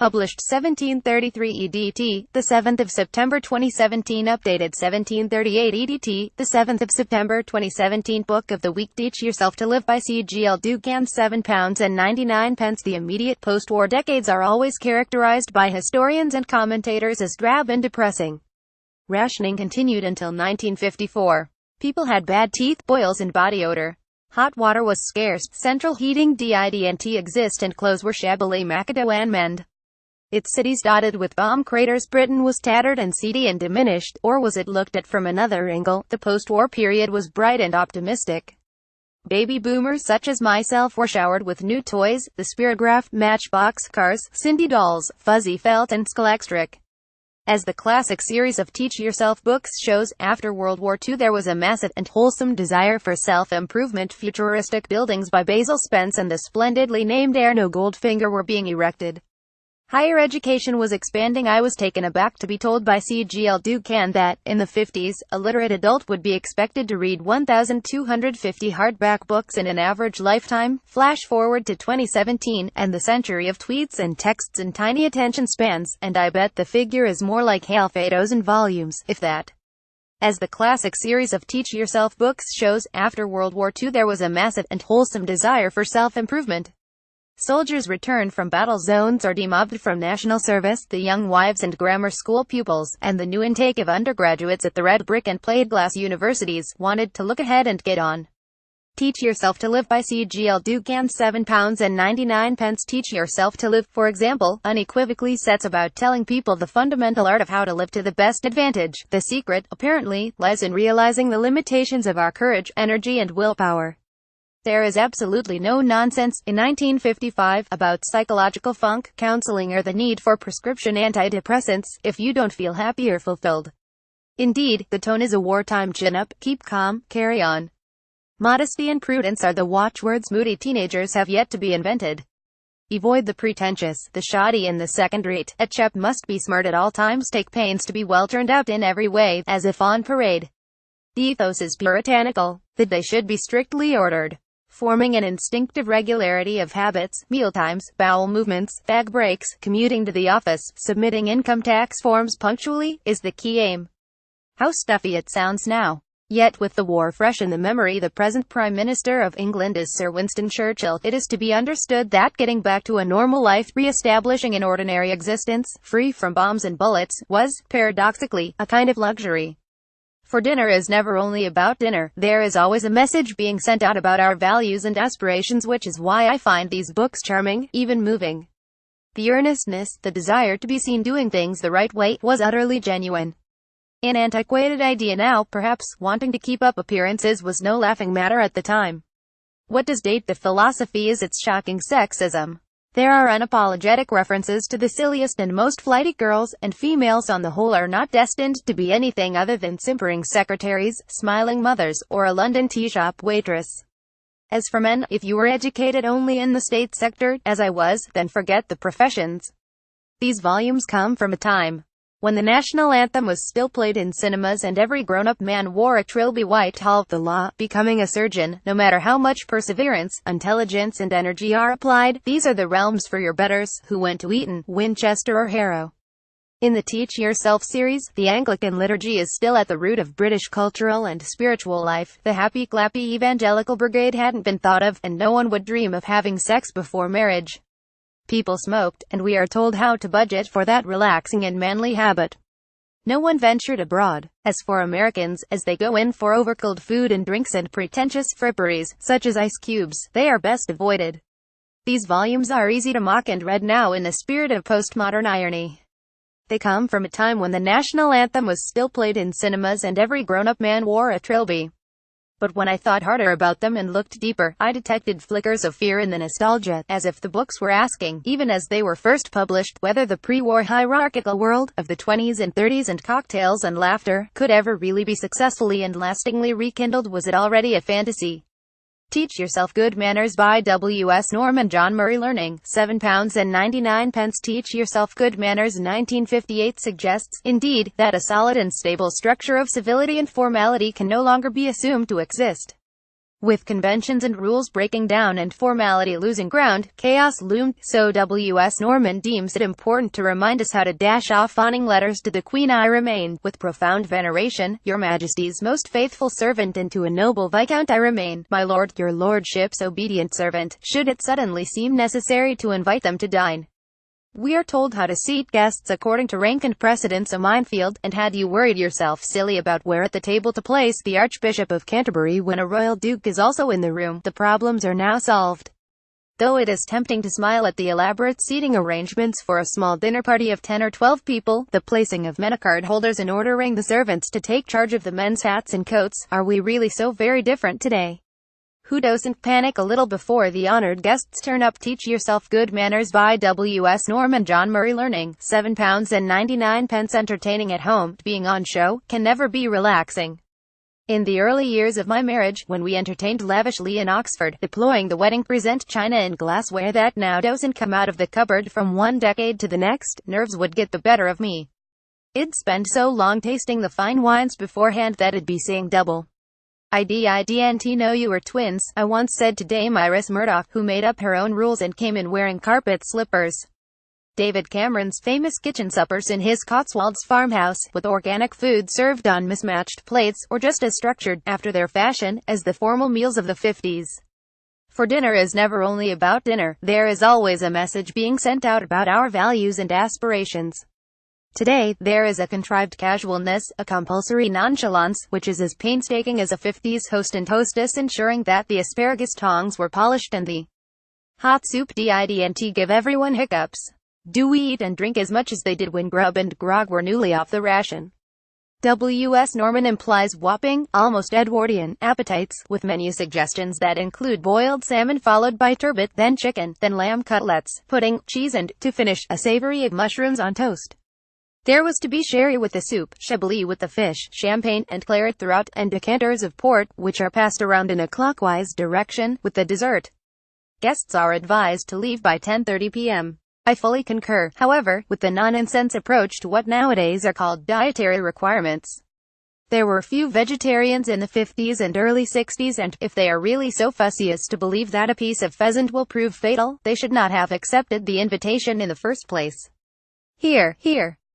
Published 1733 EDT, the 7th of September 2017. Updated 1738 EDT, the 7th of September 2017. Book of the Week. Teach Yourself to Live by C.G.L. Dugan. £7.99. The immediate post-war decades are always characterized by historians and commentators as drab and depressing. Rationing continued until 1954. People had bad teeth, boils and body odor. Hot water was scarce, central heating didn't exist, and clothes were shabbily Macado and mend. Its cities dotted with bomb craters. Britain was tattered and seedy and diminished, or was it looked at from another angle? The post-war period was bright and optimistic. Baby boomers such as myself were showered with new toys, the Spirograph, Matchbox cars, Cindy dolls, fuzzy felt and Scholastic. As the classic series of Teach Yourself books shows, after World War II there was a massive and wholesome desire for self-improvement. Futuristic buildings by Basil Spence and the splendidly named Erno Goldfinger were being erected. Higher education was expanding. I was taken aback to be told by C.G.L. Dugan that, in the 50s, a literate adult would be expected to read 1,250 hardback books in an average lifetime. Flash forward to 2017, and the century of tweets and texts and tiny attention spans, and I bet the figure is more like half a dozen volumes, if that. As the classic series of Teach Yourself books shows, after World War II there was a massive and wholesome desire for self-improvement. Soldiers returned from battle zones or demobbed from national service, the young wives and grammar school pupils, and the new intake of undergraduates at the red brick and plate glass universities, wanted to look ahead and get on. Teach Yourself to Live by C.G.L. Dugan. £7.99. Teach Yourself to Live, for example, unequivocally sets about telling people the fundamental art of how to live to the best advantage. The secret, apparently, lies in realizing the limitations of our courage, energy and willpower. There is absolutely no nonsense, in 1955, about psychological funk, counseling or the need for prescription antidepressants, if you don't feel happy or fulfilled. Indeed, the tone is a wartime chin-up, keep calm, carry on. Modesty and prudence are the watchwords moody teenagers have yet to be invented. Avoid the pretentious, the shoddy and the second-rate. A chap must be smart at all times, take pains to be well turned out in every way, as if on parade. The ethos is puritanical, that they should be strictly ordered. Forming an instinctive regularity of habits, mealtimes, bowel movements, bag breaks, commuting to the office, submitting income tax forms punctually, is the key aim. How stuffy it sounds now. Yet with the war fresh in the memory, the present Prime Minister of England is Sir Winston Churchill. It is to be understood that getting back to a normal life, re-establishing an ordinary existence, free from bombs and bullets, was, paradoxically, a kind of luxury. For dinner is never only about dinner, there is always a message being sent out about our values and aspirations, which is why I find these books charming, even moving. The earnestness, the desire to be seen doing things the right way, was utterly genuine. An antiquated idea now, perhaps, wanting to keep up appearances was no laughing matter at the time. What does date the philosophy is its shocking sexism. There are unapologetic references to the silliest and most flighty girls, and females on the whole are not destined to be anything other than simpering secretaries, smiling mothers, or a London tea-shop waitress. As for men, if you were educated only in the state sector, as I was, then forget the professions. These volumes come from a time when the national anthem was still played in cinemas and every grown-up man wore a trilby white tall. The law, becoming a surgeon, no matter how much perseverance, intelligence and energy are applied, these are the realms for your betters, who went to Eton, Winchester or Harrow. In the Teach Yourself series, the Anglican liturgy is still at the root of British cultural and spiritual life. The happy-clappy evangelical brigade hadn't been thought of, and no one would dream of having sex before marriage. People smoked, and we are told how to budget for that relaxing and manly habit. No one ventured abroad. As for Americans, as they go in for overcooled food and drinks and pretentious fripperies, such as ice cubes, they are best avoided. These volumes are easy to mock and read now in a spirit of postmodern irony. They come from a time when the national anthem was still played in cinemas and every grown-up man wore a trilby. But when I thought harder about them and looked deeper, I detected flickers of fear in the nostalgia, as if the books were asking, even as they were first published, whether the pre-war hierarchical world of the 20s and 30s and cocktails and laughter could ever really be successfully and lastingly rekindled. Was it already a fantasy? Teach Yourself Good Manners by W. S. Norman John Murray. Learning, £7.99. Teach Yourself Good Manners 1958 suggests, indeed, that a solid and stable structure of civility and formality can no longer be assumed to exist. With conventions and rules breaking down and formality losing ground, chaos loomed, so W.S. Norman deems it important to remind us how to dash off fawning letters to the Queen. I remain, with profound veneration, your Majesty's most faithful servant, and to a noble Viscount I remain, my lord, your lordship's obedient servant, should it suddenly seem necessary to invite them to dine. We are told how to seat guests according to rank and precedence, a minefield, and had you worried yourself silly about where at the table to place the Archbishop of Canterbury when a royal duke is also in the room, the problems are now solved. Though it is tempting to smile at the elaborate seating arrangements for a small dinner party of 10 or 12 people, the placing of menacard holders and ordering the servants to take charge of the men's hats and coats, are we really so very different today? Who doesn't panic a little before the honored guests turn up? Teach Yourself Good Manners by W.S. Norman. John Murray. Learning, £7.99. Entertaining at home, being on show, can never be relaxing. In the early years of my marriage, when we entertained lavishly in Oxford, deploying the wedding present china and glassware that now doesn't come out of the cupboard from one decade to the next, nerves would get the better of me. I'd spend so long tasting the fine wines beforehand that I'd be seeing double. I didn't know you were twins, I once said to Dame Iris Murdoch, who made up her own rules and came in wearing carpet slippers. David Cameron's famous kitchen suppers in his Cotswolds farmhouse, with organic food served on mismatched plates, or just as structured, after their fashion, as the formal meals of the 50s. For dinner is never only about dinner, there is always a message being sent out about our values and aspirations. Today, there is a contrived casualness, a compulsory nonchalance, which is as painstaking as a 50s host and hostess ensuring that the asparagus tongs were polished and the hot soup didn't give everyone hiccups. Do we eat and drink as much as they did when grub and grog were newly off the ration? W.S. Norman implies whopping, almost Edwardian, appetites, with menu suggestions that include boiled salmon followed by turbot, then chicken, then lamb cutlets, pudding, cheese and, to finish, a savory of mushrooms on toast. There was to be sherry with the soup, chablis with the fish, champagne and claret throughout, and decanters of port, which are passed around in a clockwise direction, with the dessert. Guests are advised to leave by 10:30 p.m. I fully concur, however, with the non-nonsense approach to what nowadays are called dietary requirements. There were few vegetarians in the 50s and early 60s, and, if they are really so fussy as to believe that a piece of pheasant will prove fatal, they should not have accepted the invitation in the first place. Here.